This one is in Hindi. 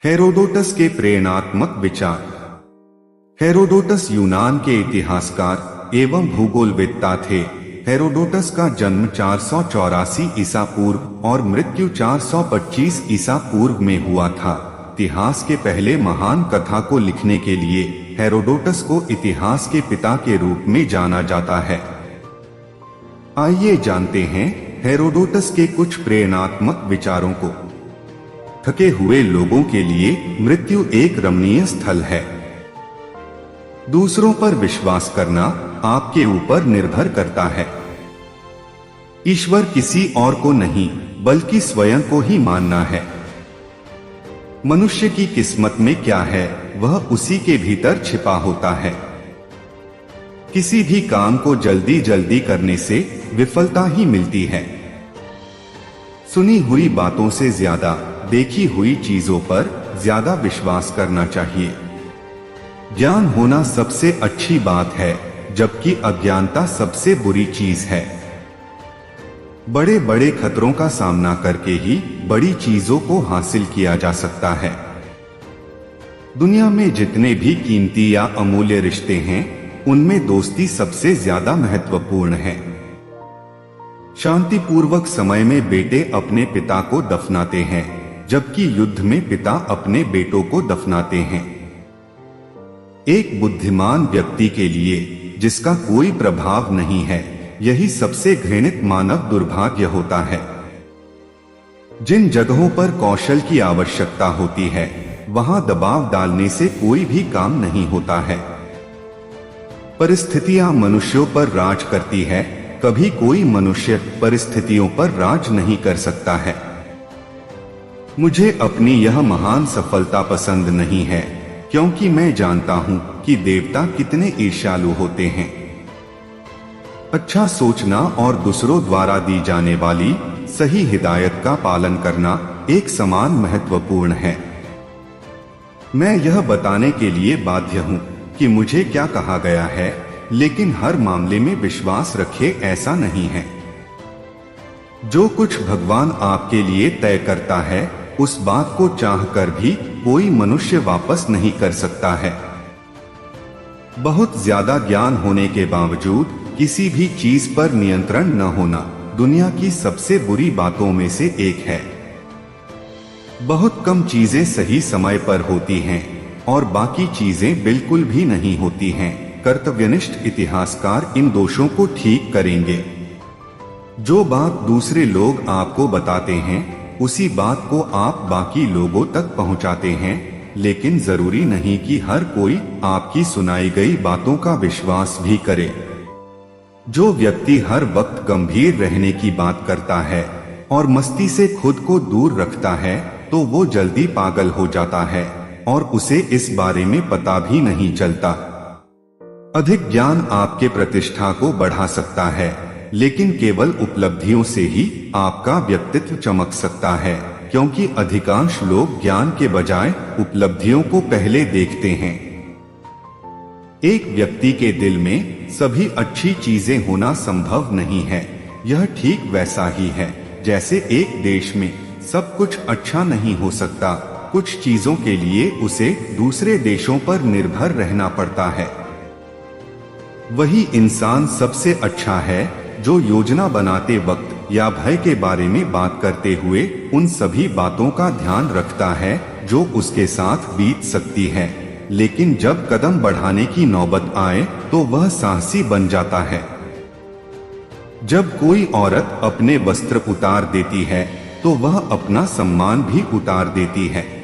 हेरोडोटस के प्रेरणात्मक विचार। हेरोडोटस यूनान के इतिहासकार एवं भूगोलवेत्ता थे। हेरोडोटस का जन्म 484 ईसा पूर्व और मृत्यु 425 ईसा पूर्व में हुआ था। इतिहास के पहले महान कथा को लिखने के लिए हेरोडोटस को इतिहास के पिता के रूप में जाना जाता है। आइए जानते हैं हेरोडोटस के कुछ प्रेरणात्मक विचारों को। थके हुए लोगों के लिए मृत्यु एक रमणीय स्थल है। दूसरों पर विश्वास करना आपके ऊपर निर्भर करता है। ईश्वर किसी और को नहीं बल्कि स्वयं को ही मानना है। मनुष्य की किस्मत में क्या है वह उसी के भीतर छिपा होता है। किसी भी काम को जल्दी जल्दी करने से विफलता ही मिलती है। सुनी हुई बातों से ज्यादा देखी हुई चीजों पर ज्यादा विश्वास करना चाहिए। ज्ञान होना सबसे अच्छी बात है, जबकि अज्ञानता सबसे बुरी चीज है। बड़े बड़े खतरों का सामना करके ही बड़ी चीजों को हासिल किया जा सकता है। दुनिया में जितने भी कीमती या अमूल्य रिश्ते हैं, उनमें दोस्ती सबसे ज्यादा महत्वपूर्ण है। शांतिपूर्वक समय में बेटे अपने पिता को दफनाते हैं, जबकि युद्ध में पिता अपने बेटों को दफनाते हैं। एक बुद्धिमान व्यक्ति के लिए जिसका कोई प्रभाव नहीं है, यही सबसे घृणित मानव दुर्भाग्य होता है। जिन जगहों पर कौशल की आवश्यकता होती है, वहां दबाव डालने से कोई भी काम नहीं होता है। परिस्थितियां मनुष्यों पर राज करती है, कभी कोई मनुष्य परिस्थितियों पर राज नहीं कर सकता है। मुझे अपनी यह महान सफलता पसंद नहीं है, क्योंकि मैं जानता हूं कि देवता कितने ईर्ष्यालु होते हैं। अच्छा सोचना और दूसरों द्वारा दी जाने वाली सही हिदायत का पालन करना एक समान महत्वपूर्ण है। मैं यह बताने के लिए बाध्य हूं कि मुझे क्या कहा गया है, लेकिन हर मामले में विश्वास रखें, ऐसा नहीं है। जो कुछ भगवान आपके लिए तय करता है, उस बात को चाहकर भी कोई मनुष्य वापस नहीं कर सकता है। बहुत ज्यादा ज्ञान होने के बावजूद किसी भी चीज पर नियंत्रण न होना दुनिया की सबसे बुरी बातों में से एक है। बहुत कम चीजें सही समय पर होती हैं और बाकी चीजें बिल्कुल भी नहीं होती हैं। कर्तव्यनिष्ठ इतिहासकार इन दोषों को ठीक करेंगे। जो बात दूसरे लोग आपको बताते हैं, उसी बात को आप बाकी लोगों तक पहुंचाते हैं, लेकिन जरूरी नहीं कि हर कोई आपकी सुनाई गई बातों का विश्वास भी करे। जो व्यक्ति हर वक्त गंभीर रहने की बात करता है और मस्ती से खुद को दूर रखता है, तो वो जल्दी पागल हो जाता है और उसे इस बारे में पता भी नहीं चलता। अधिक ज्ञान आपके प्रतिष्ठा को बढ़ा सकता है, लेकिन केवल उपलब्धियों से ही आपका व्यक्तित्व चमक सकता है, क्योंकि अधिकांश लोग ज्ञान के बजाय उपलब्धियों को पहले देखते हैं। एक व्यक्ति के दिल में सभी अच्छी चीजें होना संभव नहीं है। यह ठीक वैसा ही है जैसे एक देश में सब कुछ अच्छा नहीं हो सकता। कुछ चीजों के लिए उसे दूसरे देशों पर निर्भर रहना पड़ता है। वही इंसान सबसे अच्छा है जो योजना बनाते वक्त या भय के बारे में बात करते हुए उन सभी बातों का ध्यान रखता है जो उसके साथ बीत सकती है, लेकिन जब कदम बढ़ाने की नौबत आए तो वह साहसी बन जाता है। जब कोई औरत अपने वस्त्र उतार देती है, तो वह अपना सम्मान भी उतार देती है।